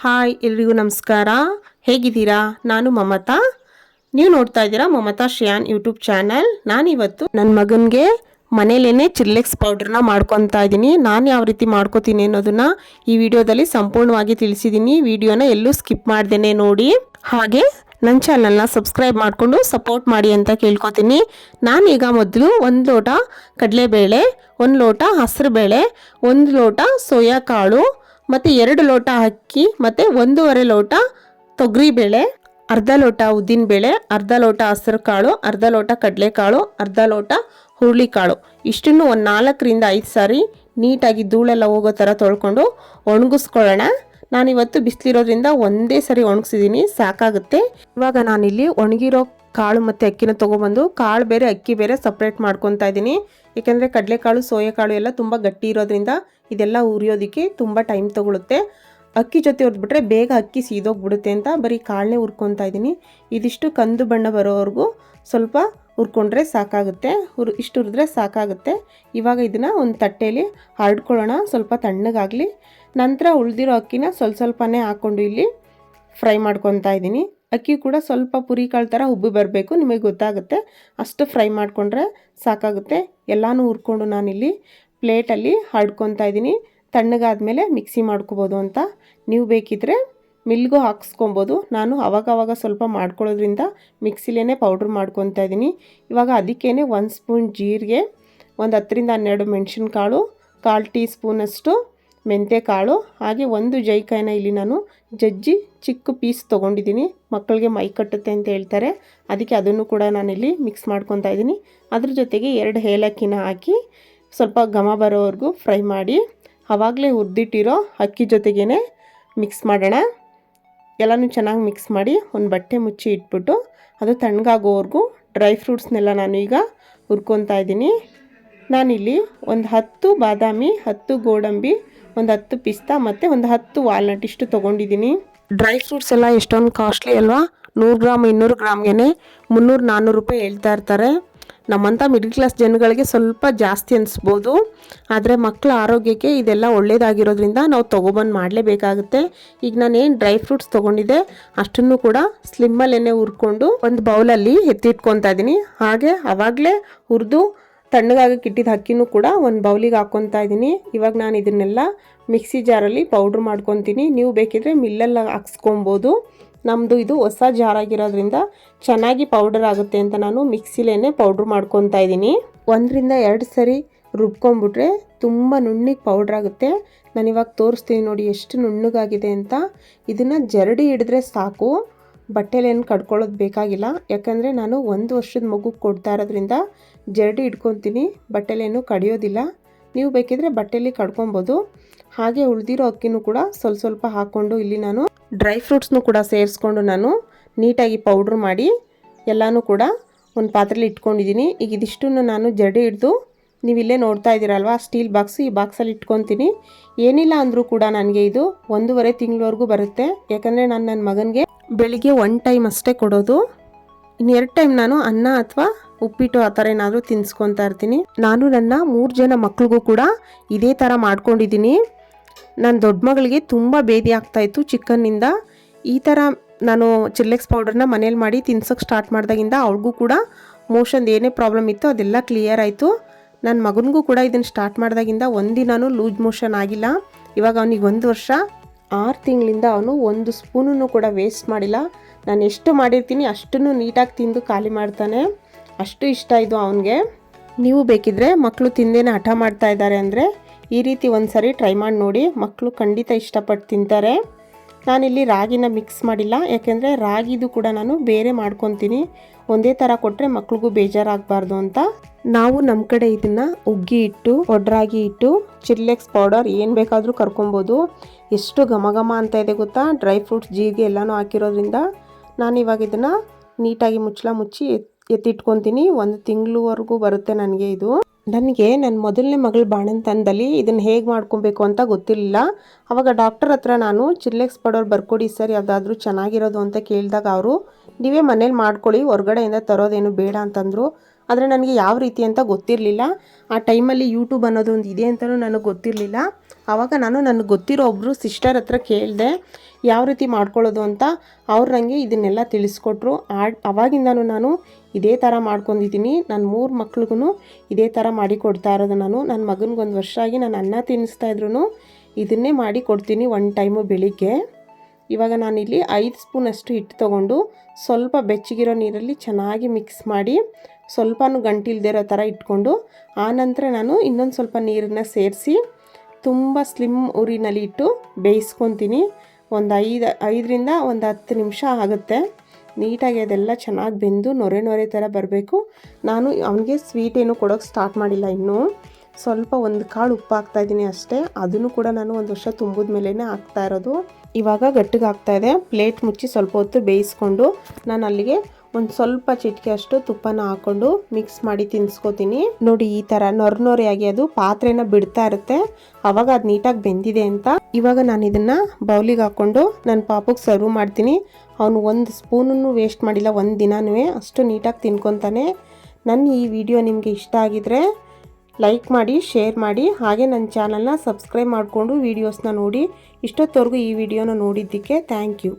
Hi ಎಲ್ರಿಗೂ ನಮಸ್ಕಾರ. ಹೇಗಿದ್ದೀರಾ? ನಾನು ಮಮತಾ. ನೀವು ನೋಡ್ತಾ ಇದ್ದೀರಾ ಮಮತಾ ಶ್ಯಾನ್ ಯೂಟ್ಯೂಬ್ ಚಾನಲ್. ನಾನಿವತ್ತು ನನ್ನ ಮಗನಿಗೆ ಮನೇಲೇನೆ ಚಿಲ್ಲೆಕ್ಸ್ ಪೌಡ್ರನ್ನ ಮಾಡ್ಕೊತಾ ಇದ್ದೀನಿ. ನಾನು ಯಾವ ರೀತಿ ಮಾಡ್ಕೋತೀನಿ ಅನ್ನೋದನ್ನ ಈ ವಿಡಿಯೋದಲ್ಲಿ ಸಂಪೂರ್ಣವಾಗಿ ತಿಳಿಸಿದ್ದೀನಿ. ವಿಡಿಯೋನ ಎಲ್ಲೂ ಸ್ಕಿಪ್ ಮಾಡ್ದೇನೆ ನೋಡಿ. ಹಾಗೆ ನನ್ನ ಚಾನಲ್ನ ಸಬ್ಸ್ಕ್ರೈಬ್ ಮಾಡಿಕೊಂಡು ಸಪೋರ್ಟ್ ಮಾಡಿ ಅಂತ ಕೇಳ್ಕೊತೀನಿ. ನಾನೀಗ ಮೊದಲು 1 ಲೋಟ ಕಡಲೆಬೇಳೆ, 1 ಲೋಟ ಹಸಿರು ಬೇಳೆ, 1 ಲೋಟ ಸೋಯಾ ಕಾಳು ಮತ್ತು 2 ಲೋಟ ಅಕ್ಕಿ ಮತ್ತು 1.5 ಲೋಟ ತೊಗರಿಬೇಳೆ, ಅರ್ಧ ಲೋಟ ಉದ್ದಿನಬೇಳೆ, ಅರ್ಧ ಲೋಟ ಹಸಿರು ಕಾಳು, ಅರ್ಧ ಲೋಟ ಕಡಲೆಕಾಳು, ಅರ್ಧ ಲೋಟ ಹುರುಳಿಕಾಳು ಇಷ್ಟನ್ನು ಒಂದು 4ರಿಂದ 5 ಸಾರಿ ನೀಟಾಗಿ ಧೂಳೆಲ್ಲ ಹೋಗೋ ಥರ ತೊಳ್ಕೊಂಡು ಒಣಗಿಸ್ಕೊಳ್ಳೋಣ. ನಾನಿವತ್ತು ಬಿಸಿಲಿರೋದ್ರಿಂದ ಒಂದೇ ಸರಿ ಒಣಗಿಸಿದ್ದೀನಿ, ಸಾಕಾಗುತ್ತೆ. ಇವಾಗ ನಾನಿಲ್ಲಿ ಒಣಗಿರೋ ಕಾಳು ಮತ್ತು ಅಕ್ಕಿನ ತೊಗೊಬಂದು ಕಾಳು ಬೇರೆ ಅಕ್ಕಿ ಬೇರೆ ಸಪ್ರೇಟ್ ಮಾಡ್ಕೊತಾ ಇದ್ದೀನಿ. ಏಕೆಂದರೆ ಕಡಲೆಕಾಳು ಸೋಯಾ ಕಾಳು ಎಲ್ಲ ತುಂಬ ಗಟ್ಟಿ ಇರೋದ್ರಿಂದ ಇದೆಲ್ಲ ಹುರಿಯೋದಕ್ಕೆ ತುಂಬ ಟೈಮ್ ತೊಗೊಳುತ್ತೆ. ಅಕ್ಕಿ ಜೊತೆ ಹುರಿದ್ಬಿಟ್ರೆ ಬೇಗ ಅಕ್ಕಿ ಸೀದೋಗ್ಬಿಡುತ್ತೆ ಅಂತ ಬರೀ ಕಾಳನ್ನೇ ಹುರ್ಕೊತಾ ಇದ್ದೀನಿ. ಇದಿಷ್ಟು ಕಂದು ಬಣ್ಣ ಬರೋವರೆಗೂ ಸ್ವಲ್ಪ ಹುರ್ಕೊಂಡ್ರೆ ಸಾಕಾಗುತ್ತೆ. ಇಷ್ಟು ಹುರಿದ್ರೆ ಸಾಕಾಗುತ್ತೆ. ಇವಾಗ ಇದನ್ನು ಒಂದು ತಟ್ಟೆಯಲ್ಲಿ ಹರಡ್ಕೊಳ್ಳೋಣ, ಸ್ವಲ್ಪ ತಣ್ಣಗಾಗಲಿ. ನಂತರ ಉಳಿದಿರೋ ಅಕ್ಕಿನ ಸ್ವಲ್ಪನೇ ಹಾಕ್ಕೊಂಡು ಇಲ್ಲಿ ಫ್ರೈ ಮಾಡ್ಕೊತಾ ಇದ್ದೀನಿ. ಅಕ್ಕಿ ಕೂಡ ಸ್ವಲ್ಪ ಪುರಿ ಕಾಳು ಥರ ಉಬ್ಬಿ ಬರಬೇಕು, ನಿಮಗೆ ಗೊತ್ತಾಗುತ್ತೆ. ಅಷ್ಟು ಫ್ರೈ ಮಾಡಿಕೊಂಡ್ರೆ ಸಾಕಾಗುತ್ತೆ. ಎಲ್ಲನೂ ಹುರ್ಕೊಂಡು ನಾನಿಲ್ಲಿ ಪ್ಲೇಟಲ್ಲಿ ಹರಡ್ಕೊತಾ ಇದ್ದೀನಿ. ತಣ್ಣಗಾದ್ಮೇಲೆ ಮಿಕ್ಸಿ ಮಾಡ್ಕೋಬೋದು ಅಂತ. ನೀವು ಬೇಕಿದ್ದರೆ ಮಿಲ್ಗೂ ಹಾಕ್ಸ್ಕೊಬೋದು. ನಾನು ಅವಾಗವಾಗ ಸ್ವಲ್ಪ ಮಾಡ್ಕೊಳ್ಳೋದ್ರಿಂದ ಮಿಕ್ಸಿಲೇ ಪೌಡ್ರ್ ಮಾಡ್ಕೊತಾ ಇದ್ದೀನಿ. ಇವಾಗ ಅದಕ್ಕೇ 1 ಸ್ಪೂನ್ ಜೀರಿಗೆ, ಒಂದು 10ರಿಂದ 12 ಮೆಣಸಿನ್ಕಾಳು, 1/4 ಟೀ ಸ್ಪೂನಷ್ಟು ಮೆಂತ್ಯಕಾಳು, ಹಾಗೆ 1 ಜಾಯಿಕಾಯಿನ ಇಲ್ಲಿ ನಾನು ಜಜ್ಜಿ ಚಿಕ್ಕ ಪೀಸ್ ತೊಗೊಂಡಿದ್ದೀನಿ. ಮಕ್ಕಳಿಗೆ ಮೈ ಕಟ್ಟುತ್ತೆ ಅಂತ ಹೇಳ್ತಾರೆ, ಅದಕ್ಕೆ ಅದನ್ನು ಕೂಡ ನಾನಿಲ್ಲಿ ಮಿಕ್ಸ್ ಮಾಡ್ಕೊತಾ ಇದ್ದೀನಿ. ಅದ್ರ ಜೊತೆಗೆ 2 ಏಲಕ್ಕಿನ ಹಾಕಿ ಸ್ವಲ್ಪ ಘಮ ಬರೋವರೆಗೂ ಫ್ರೈ ಮಾಡಿ ಆವಾಗಲೇ ಹುರಿದಿಟ್ಟಿರೋ ಅಕ್ಕಿ ಜೊತೆಗೇ ಮಿಕ್ಸ್ ಮಾಡೋಣ. ಎಲ್ಲನೂ ಚೆನ್ನಾಗಿ ಮಿಕ್ಸ್ ಮಾಡಿ ಒಂದು ಬಟ್ಟೆ ಮುಚ್ಚಿ ಇಟ್ಬಿಟ್ಟು ಅದು ತಣ್ಣಗಾಗೋವರೆಗೂ ಡ್ರೈ ಫ್ರೂಟ್ಸ್ನೆಲ್ಲ ನಾನು ಈಗ ಹುರ್ಕೊತಾ ಇದ್ದೀನಿ. ನಾನಿಲ್ಲಿ ಒಂದು 10 ಬಾದಾಮಿ, 10 ಗೋಡಂಬಿ, ಒಂದು 10 ಪಿಸ್ತಾ ಮತ್ತು ಒಂದು 10 ವಾಲ್ನಟ್ ಇಷ್ಟು ತೊಗೊಂಡಿದ್ದೀನಿ. ಡ್ರೈ ಫ್ರೂಟ್ಸ್ ಎಲ್ಲ ಎಷ್ಟೊಂದು ಕಾಸ್ಟ್ಲಿ ಅಲ್ವಾ? 100 ಗ್ರಾಮ್ 200 ಗ್ರಾಮ್ಗೆ 300-400 ರೂಪಾಯಿ ಹೇಳ್ತಾ ಇರ್ತಾರೆ. ನಮ್ಮಂಥ ಮಿಡ್ಲ್ ಕ್ಲಾಸ್ ಜನಗಳಿಗೆ ಸ್ವಲ್ಪ ಜಾಸ್ತಿ ಅನಿಸ್ಬೋದು, ಆದರೆ ಮಕ್ಕಳ ಆರೋಗ್ಯಕ್ಕೆ ಇದೆಲ್ಲ ಒಳ್ಳೆಯದಾಗಿರೋದ್ರಿಂದ ನಾವು ತೊಗೊಬಂದು ಮಾಡಲೇಬೇಕಾಗುತ್ತೆ. ಈಗ ನಾನೇನು ಡ್ರೈ ಫ್ರೂಟ್ಸ್ ತೊಗೊಂಡಿದ್ದೆ ಅಷ್ಟನ್ನು ಕೂಡ ಸ್ಲಿಮ್ಮಲ್ಲೇ ಹುರ್ಕೊಂಡು ಒಂದು ಬೌಲಲ್ಲಿ ಎತ್ತಿಟ್ಕೊತಾ ಇದ್ದೀನಿ. ಹಾಗೆ ಆವಾಗಲೇ ಹುರಿದು ತಣ್ಣಗಾಗಕ್ಕೆ ಇಟ್ಟಿದ್ದ ಅಕ್ಕಿನೂ ಕೂಡ ಒಂದು ಬೌಲಿಗೆ ಹಾಕ್ಕೊತಾ ಇದ್ದೀನಿ. ಇವಾಗ ನಾನು ಇದನ್ನೆಲ್ಲ ಮಿಕ್ಸಿ ಜಾರಲ್ಲಿ ಪೌಡ್ರ್ ಮಾಡ್ಕೊತೀನಿ. ನೀವು ಬೇಕಿದ್ರೆ ಮಿಲ್ಲಲ್ಲಿ ಹಾಕ್ಸ್ಕೊಬೋದು. ನಮ್ಮದು ಇದು ಹೊಸ ಜಾರಾಗಿರೋದ್ರಿಂದ ಚೆನ್ನಾಗಿ ಪೌಡರ್ ಆಗುತ್ತೆ ಅಂತ ನಾನು ಮಿಕ್ಸಿಲೇ ಪೌಡ್ರ್ ಮಾಡ್ಕೊತಾ ಇದ್ದೀನಿ. 1ರಿಂದ 2 ಸರಿ ರುಬ್ಕೊಂಬಿಟ್ರೆ ತುಂಬ ನುಣ್ಣಗೆ ಪೌಡ್ರ್ ಆಗುತ್ತೆ. ನಾನಿವಾಗ ತೋರಿಸ್ತೀನಿ ನೋಡಿ ಎಷ್ಟು ನುಣ್ಣಗಾಗಿದೆ ಅಂತ. ಇದನ್ನು ಜರಡಿ ಹಿಡಿದ್ರೆ ಸಾಕು, ಬಟ್ಟೆಲೇನು ಕಡ್ಕೊಳ್ಳೋದು ಬೇಕಾಗಿಲ್ಲ. ಯಾಕಂದರೆ ನಾನು 1 ವರ್ಷದ ಮಗು ಕೊಡ್ತಾ ಇರೋದ್ರಿಂದ ಜರಡಿ ಇಟ್ಕೊತೀನಿ, ಬಟ್ಟೆಲೇನು ಕಡಿಯೋದಿಲ್ಲ. ನೀವು ಬೇಕಿದ್ರೆ ಬಟ್ಟೆಲಿ ಕಡ್ಕೊಬೋದು. ಹಾಗೆ ಉಳಿದಿರೋ ಅಕ್ಕಿನೂ ಕೂಡ ಸ್ವಲ್ಪ ಹಾಕ್ಕೊಂಡು ಇಲ್ಲಿ ನಾನು ಡ್ರೈ ಫ್ರೂಟ್ಸ್ನೂ ಕೂಡ ಸೇರಿಸ್ಕೊಂಡು ನಾನು ನೀಟಾಗಿ ಪೌಡ್ರ್ ಮಾಡಿ ಎಲ್ಲನೂ ಕೂಡ ಒಂದು ಪಾತ್ರೆಯಲ್ಲಿ ಇಟ್ಕೊಂಡಿದ್ದೀನಿ. ಈಗ ಇದಿಷ್ಟನ್ನು ನಾನು ಜರಡಿ ಹಿಡಿದು ನೀವಿಲ್ಲೇ ನೋಡ್ತಾ ಇದ್ದೀರಲ್ವ ಸ್ಟೀಲ್ ಬಾಕ್ಸು, ಈ ಬಾಕ್ಸಲ್ಲಿ ಇಟ್ಕೊತೀನಿ. ಏನಿಲ್ಲ ಅಂದರೂ ಕೂಡ ನನಗೆ ಇದು 1.5 ತಿಂಗಳವರೆಗೂ ಬರುತ್ತೆ. ಯಾಕಂದರೆ ನಾನು ನನ್ನ ಮಗನಿಗೆ ಬೆಳಿಗ್ಗೆ 1 ಟೈಮ್ ಅಷ್ಟೇ ಕೊಡೋದು. ಇನ್ನು 2 ಟೈಮ್ ನಾನು ಅನ್ನ ಅಥವಾ ಉಪ್ಪಿಟ್ಟು ಆ ಥರ ಏನಾದರೂ ತಿನ್ನಿಸ್ಕೊತಾ ಇರ್ತೀನಿ. ನಾನು ನನ್ನ 3 ಜನ ಮಕ್ಳಿಗೂ ಕೂಡ ಇದೇ ಥರ ಮಾಡ್ಕೊಂಡಿದ್ದೀನಿ. ನನ್ನ ದೊಡ್ಡ ಮಗಳಿಗೆ ತುಂಬ ಭೇದಿ ಆಗ್ತಾಯಿತ್ತು ಚಿಕನ್ನಿಂದ. ಈ ಥರ ನಾನು ಚಿಲ್ಲೆಕ್ಸ್ ಪೌಡರ್ನ ಮನೇಲಿ ಮಾಡಿ ತಿನ್ಸೋಕ್ಕೆ ಸ್ಟಾರ್ಟ್ ಮಾಡಿದಾಗಿಂದ ಅವಳಿಗೂ ಕೂಡ ಮೋಷನ್ದು ಏನೇ ಪ್ರಾಬ್ಲಮ್ ಇತ್ತು ಅದೆಲ್ಲ ಕ್ಲಿಯರ್ ಆಯಿತು. ನನ್ನ ಮಗನಿಗೂ ಕೂಡ ಇದನ್ನು ಸ್ಟಾರ್ಟ್ ಮಾಡಿದಾಗಿಂದ ಒಂದಿನಾನು ಲೂಸ್ ಮೋಷನ್ ಆಗಿಲ್ಲ. ಇವಾಗ ಅವನಿಗೆ 1 ವರ್ಷ 6 ತಿಂಗಳಿಂದ ಅವನು 1 ಸ್ಪೂನನ್ನು ಕೂಡ ವೇಸ್ಟ್ ಮಾಡಿಲ್ಲ. ನಾನು ಎಷ್ಟು ಮಾಡಿರ್ತೀನಿ ಅಷ್ಟನ್ನು ನೀಟಾಗಿ ತಿಂದು ಖಾಲಿ ಮಾಡ್ತಾನೆ. ಅಷ್ಟು ಇಷ್ಟ ಇದು ಅವನಿಗೆ. ನೀವು ಬೇಕಿದ್ರೆ ಮಕ್ಕಳು ತಿಂದೇನೆ ಹಠ ಮಾಡ್ತಾ ಇದ್ದಾರೆ ಅಂದರೆ ಈ ರೀತಿ ಒಂದು ಸರಿ ಟ್ರೈ ಮಾಡಿ ನೋಡಿ, ಮಕ್ಕಳು ಖಂಡಿತ ಇಷ್ಟಪಟ್ಟು ತಿಂತಾರೆ. ನಾನಿಲ್ಲಿ ರಾಗಿನ ಮಿಕ್ಸ್ ಮಾಡಿಲ್ಲ, ಯಾಕೆಂದರೆ ರಾಗಿದು ಕೂಡ ನಾನು ಬೇರೆ ಮಾಡ್ಕೊತೀನಿ. ಒಂದೇ ಥರ ಕೊಟ್ಟರೆ ಮಕ್ಳಿಗೂ ಬೇಜಾರಾಗಬಾರ್ದು ಅಂತ ನಾವು ನಮ್ಮ ಕಡೆ ಇದನ್ನು ಉಗ್ಗಿ ಹಿಟ್ಟು, ಒಡ್ರಾಗಿ ಹಿಟ್ಟು, ಚಿಲ್ಲೆಕ್ಸ್ ಪೌಡರ್ ಏನು ಬೇಕಾದರೂ ಕರ್ಕೊಬೋದು. ಎಷ್ಟು ಘಮ ಅಂತ ಇದೆ ಗೊತ್ತಾ? ಡ್ರೈ ಫ್ರೂಟ್ಸ್, ಜೀರಿಗೆ ಎಲ್ಲನೂ ಹಾಕಿರೋದ್ರಿಂದ. ನಾನಿವಾಗ ಇದನ್ನು ನೀಟಾಗಿ ಮುಚ್ಚಿ ಎತ್ತಿಟ್ಕೊತೀನಿ. 1 ತಿಂಗಳವರೆಗೂ ಬರುತ್ತೆ ನನಗೆ ಇದು. ನನಗೆ ನನ್ನ ಮೊದಲನೇ ಮಗಳ ಬಾಣಂತನದಲ್ಲಿ ಇದನ್ನು ಹೇಗೆ ಮಾಡ್ಕೊಬೇಕು ಅಂತ ಗೊತ್ತಿರಲಿಲ್ಲ. ಆವಾಗ ಡಾಕ್ಟರ್ ಹತ್ರ ನಾನು ಚಿಲ್ಲೆಕ್ಸ್ ಪೌಡರ್ ಬರ್ಕೊಡಿ ಸರ್ ಯಾವುದಾದ್ರೂ ಚೆನ್ನಾಗಿರೋದು ಅಂತ ಕೇಳಿದಾಗ ಅವರು ನೀವೇ ಮನೇಲಿ ಮಾಡ್ಕೊಳ್ಳಿ, ಹೊರಗಡೆಯಿಂದ ತರೋದೇನು ಬೇಡ ಅಂತಂದರು. ಆದರೆ ನನಗೆ ಯಾವ ರೀತಿ ಅಂತ ಗೊತ್ತಿರಲಿಲ್ಲ. ಆ ಟೈಮಲ್ಲಿ ಯೂಟ್ಯೂಬ್ ಅನ್ನೋದು ಒಂದು ಇದೆ ಅಂತಲೂ ನನಗೆ ಗೊತ್ತಿರಲಿಲ್ಲ. ಆವಾಗ ನಾನು ನನಗೆ ಗೊತ್ತಿರೋ ಒಬ್ಬರು ಸಿಸ್ಟರ್ ಹತ್ರ ಕೇಳಿದೆ ಯಾವ ರೀತಿ ಮಾಡ್ಕೊಳ್ಳೋದು ಅಂತ. ಅವ್ರು ನನಗೆ ಇದನ್ನೆಲ್ಲ ತಿಳಿಸ್ಕೊಟ್ರು. ಅವಾಗಿಂದನೂ ನಾನು ಇದೇ ಥರ ಮಾಡ್ಕೊಂಡಿದ್ದೀನಿ. ನನ್ನ 3 ಮಕ್ಳಿಗೂ ಇದೇ ಥರ ಮಾಡಿ ಕೊಡ್ತಾ ಇರೋದು ನಾನು. ನನ್ನ ಮಗನಿಗೆ 1 ವರ್ಷ ಆಗಿ ನಾನು ಅನ್ನ ತಿನ್ನಿಸ್ತಾಯಿದ್ರು ಇದನ್ನೇ ಮಾಡಿ ಕೊಡ್ತೀನಿ 1 ಟೈಮು ಬೆಳಿಗ್ಗೆ. ಇವಾಗ ನಾನಿಲ್ಲಿ 5 ಸ್ಪೂನಷ್ಟು ಹಿಟ್ಟು ತೊಗೊಂಡು ಸ್ವಲ್ಪ ಬೆಚ್ಚಗಿರೋ ನೀರಲ್ಲಿ ಚೆನ್ನಾಗಿ ಮಿಕ್ಸ್ ಮಾಡಿ ಸ್ವಲ್ಪನೂ ಗಂಟಿಲ್ದೇ ಇರೋ ಥರ ಇಟ್ಕೊಂಡು ಆನಂತರ ನಾನು ಇನ್ನೊಂದು ಸ್ವಲ್ಪ ನೀರನ್ನು ಸೇರಿಸಿ ತುಂಬ ಸ್ಲಿಮ್ ಉರಿನಲ್ಲಿ ಇಟ್ಟು ಬೇಯಿಸ್ಕೊತೀನಿ. ಒಂದು 5ರಿಂದ 10 ನಿಮಿಷ ಆಗುತ್ತೆ. ನೀಟಾಗಿ ಅದೆಲ್ಲ ಚೆನ್ನಾಗಿ ಬೆಂದು ನೊರೆ ಥರ ಬರಬೇಕು. ನಾನು ಅವನಿಗೆ ಸ್ವೀಟ್ ಏನು ಕೊಡೋಕ್ಕೆ ಸ್ಟಾರ್ಟ್ ಮಾಡಿಲ್ಲ ಇನ್ನೂ. ಸ್ವಲ್ಪ 1 ಕಾಳು ಉಪ್ಪು ಹಾಕ್ತಾಯಿದ್ದೀನಿ ಅಷ್ಟೇ. ಅದನ್ನು ಕೂಡ ನಾನು 1 ವರ್ಷ ತುಂಬಿದ ಮೇಲೇ ಹಾಕ್ತಾ ಇರೋದು. ಇವಾಗ ಗಟ್ಟಿಗೆ ಆಗ್ತಾಯಿದೆ. ಪ್ಲೇಟ್ ಮುಚ್ಚಿ ಸ್ವಲ್ಪ ಹೊತ್ತು ಬೇಯಿಸ್ಕೊಂಡು ನಾನು ಅಲ್ಲಿಗೆ ಒಂದು ಸ್ವಲ್ಪ ಚಿಟಿಕೆ ಅಷ್ಟು ತುಪ್ಪನ ಹಾಕ್ಕೊಂಡು ಮಿಕ್ಸ್ ಮಾಡಿ ತಿನ್ನಿಸ್ಕೋತೀನಿ. ನೋಡಿ ಈ ಥರ ನೊರೆಯಾಗಿ ಅದು ಪಾತ್ರೆನ ಬಿಡ್ತಾ ಇರುತ್ತೆ. ಆವಾಗ ಅದು ನೀಟಾಗಿ ಬೆಂದಿದೆ ಅಂತ. ಇವಾಗ ನಾನು ಇದನ್ನು ಬೌಲಿಗೆ ಹಾಕ್ಕೊಂಡು ನನ್ನ ಪಾಪಗೆ ಸರ್ವ್ ಮಾಡ್ತೀನಿ. ಅವನು 1 ಸ್ಪೂನನ್ನು ವೇಸ್ಟ್ ಮಾಡಿಲ್ಲ ಒಂದು ದಿನವೂ. ಅಷ್ಟು ನೀಟಾಗಿ ತಿನ್ಕೊತಾನೆ. ನನ್ನ ಈ ವಿಡಿಯೋ ನಿಮಗೆ ಇಷ್ಟ ಆಗಿದ್ರೆ ಲೈಕ್ ಮಾಡಿ, ಶೇರ್ ಮಾಡಿ, ಹಾಗೆ ನನ್ನ ಚಾನಲ್ನ ಸಬ್ಸ್ಕ್ರೈಬ್ ಮಾಡಿಕೊಂಡು ವೀಡಿಯೋಸ್ನ ನೋಡಿ. ಇಷ್ಟೊತ್ತವರೆಗೂ ಈ ವಿಡಿಯೋನ ನೋಡಿದ್ದಕ್ಕೆ ಥ್ಯಾಂಕ್ ಯು.